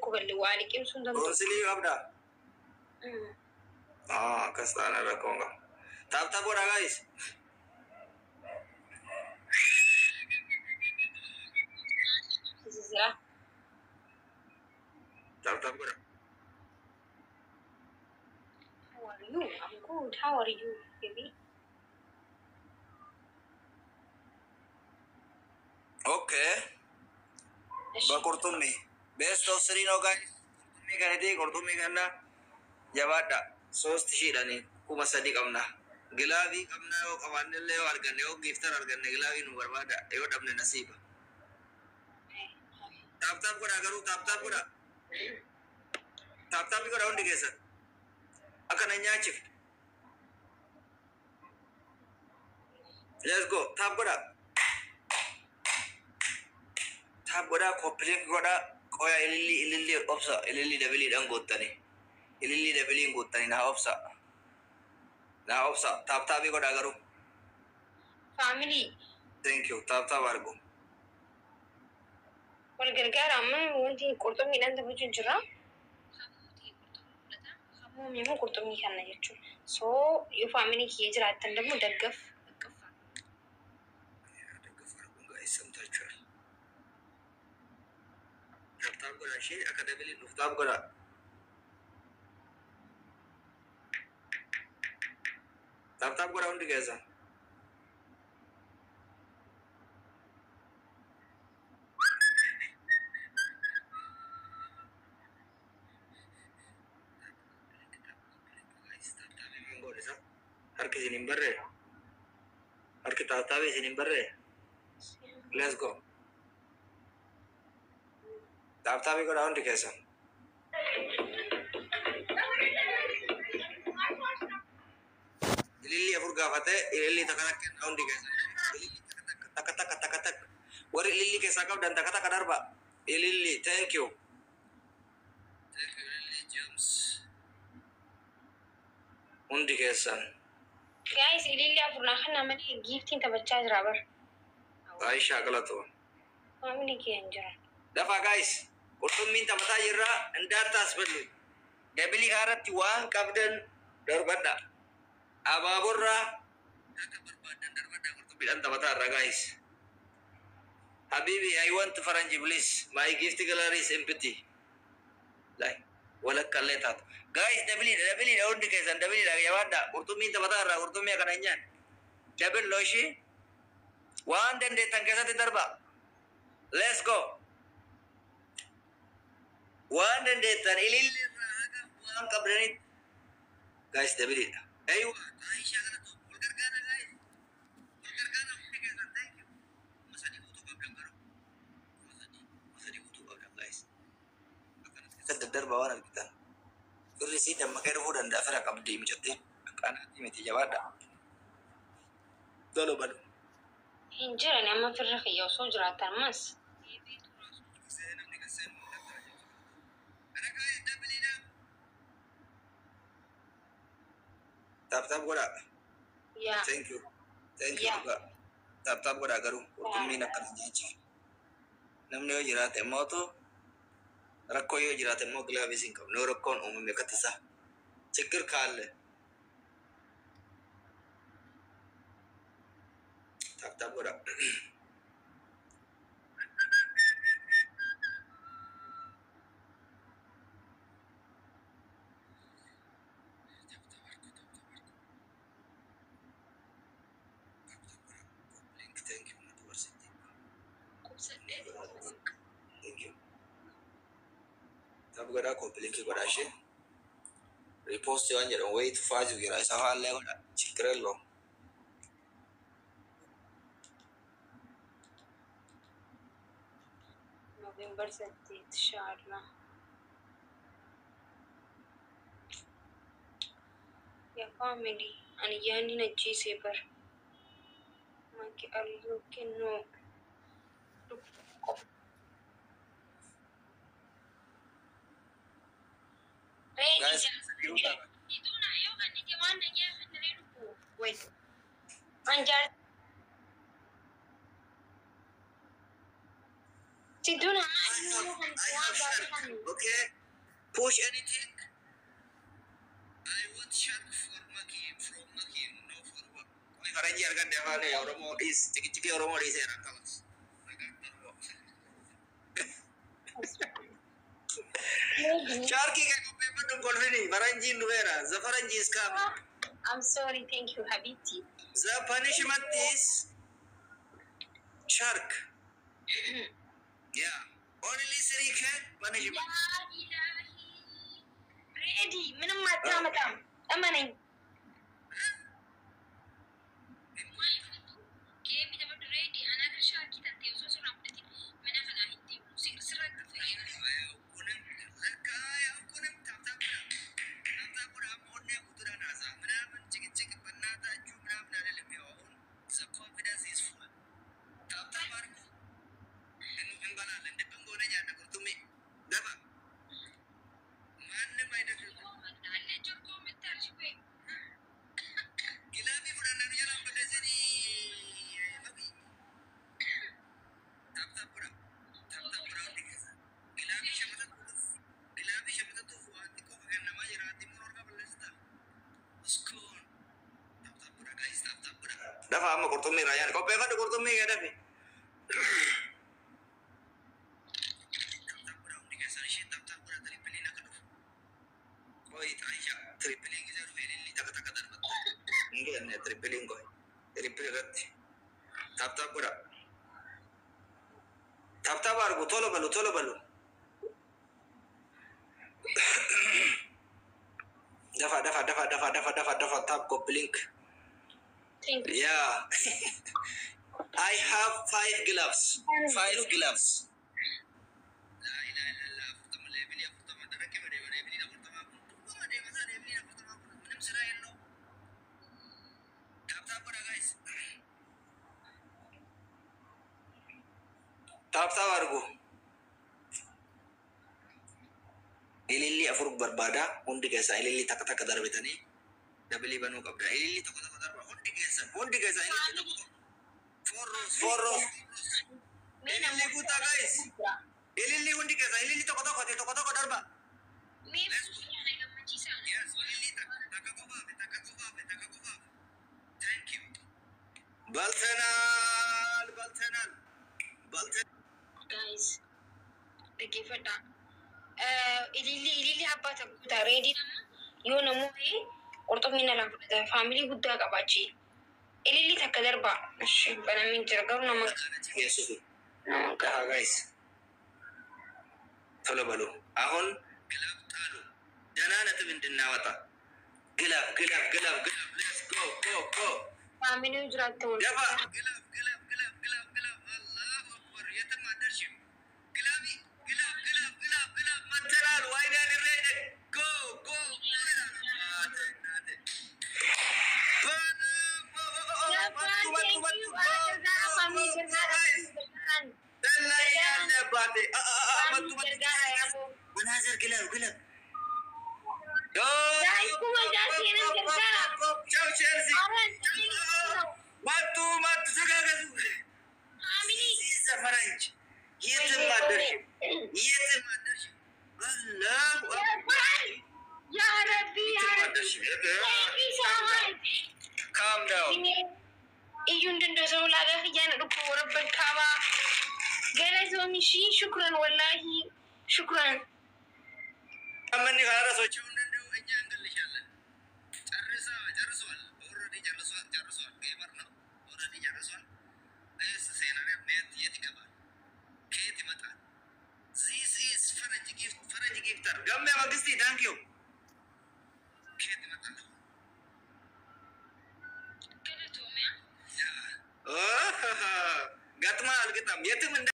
قبل والك يمسون دم برونسلي أبدا كستانا ركونغا تاب ولا guys زيزرا تاب ولا How are you? I'm good. How are you, baby? Okay بقرطمي best of three no guys قرطمي كانتي قرطمي كنا جوادا سوست شيراني كوما صديق أمنا غلافي أمنا وكمان اللي وارجعني أو جيفتر وارجعني غلافي نوربادا يود أمنا نصيبه تاب كورا كرو تاب كورا تاب كورا وندي كيسا أكن أنياچف let's go tap goda complete goda koya ilili opsa ilili dabili dan gotani ilili dabili gotani na opsa tap goda garu family thank you tap argo wal gargar amma wonti qurtum midan da bujun jira xamu mi mo qurtum ni kana jechu so you family ki jiraatan demu daggaf argo guys samtachual tap goda shay akadabili tap goda tap goda undi gaza harki sinin barre harki tatabe sinin barre let's go tatabe ko down dikesa ilili afur gafate ilili takanak down dikesa ilili tak wari ilili kesa kau dan takata kadarba ilili thank you ilili James undi kesan guys ilili afurna khana mani gifting tabacha jira bar Aisha galato family ki anjara dafa guys qurtum min tabata jirra ndata asbalu dabili garati wan qabdan darbada ababurra data barbadan darbada qurtum bidan tabata ra guys habibi I want faranji please my gift gallery is empty like wala kalletat guys dabili on dikesan dabili la yawada qurtum min tabata ra qurtum ya kananyan dabil loshi wan den de tankesa darba let's go wan den de tan ilil raga wan kabranit guys dabili aywa Aisha galato gargana guys gargana dikesan thank you masadi butuh kablan garo masadi butuh kablan guys akan kita darba wana kita kurisi dan makai ruhu dan dafara kabdi mujatti kana timiti jawada dolo badu injira ne amma firra ya so jiraatan mas tap goda ya thank you juga tap goda garu kurtumi nak nyaji namne yo jirate moto rakko yo jirate mo gla bisin kam no rakkon me katasa chikir khalle tap goda thank you tap goda complete goda she repost yo anjero wait faju gira sa halle goda chikrello November 7th Sharna ya family and yani na ji sebar maki allo kino guys iduna yo ani ke wannan ya hanare ruku wait anjar siduna I have shark. Okay. Push anything. I want shark for Maki from Maki, no for what? Koi karanji argan devale Oromo is chiki Oromo is erakalas. Sharky ka ko paper dum kolfini baranji nuera. The faranji is coming. I'm sorry, thank you, Habibti. The punishment is shark. Yeah. Only three can punishment. Ready, minum matam. Amaning. Dafa ama kurtummi rayan. Kau pekan kurtummi ya dafi. Tripling is a very little tripling boy. Tripling. Tap pura. Tap argu tolo balu. Dafa tap ko blink. Thank you. Yeah. I have 5 gloves. 5 gloves. Tap argu. Ilili afuruk berbada. Undi kesa ilili tak darbitani. Dabeli banu kabda. Ilili tak darba. Undi kesa ilili. 4 rows. Ilili buta guys. Ilili undi kesa ilili tak darba. Yes, ilili tak Thank you. Baltanal. Guys, dhaggeeffadha. Ililli abbaa takkuutaa reedii yoo namoonni qurxummina lama fudhata faamilii guddaa qabaachi. Ililli takka darbaa. Banamiin jira garuu nama guys. Tolo balu. Ahon glove talu. Janana tu እንድናወጣ glove. Let's go. faamilii jiraatti wal Daba glove. Allahu Akbar. Yetem adarshim. Glove. Material wide and ready. Go. Menazir glove. Ciao Chelsea. Matu sagagazu. Sisa Faranj. Yetem adarshim. Allahu Akbar. Ya Rabbi, thank you so much. Calm down. Iyun dindo sa ulaga kaya na rupo rabban kama. Gara zo mishi shukran wallahi. Shukran. Amani gara so chundu enya angalishalla. Charsual. Already charsual. Gamer no. Already charsual. Ayes senare net yetikaba. Keti mata. This is Faraj gifter. Gamme magisti, thank you. Keti mata. Oh, gatma alkitab. Yetu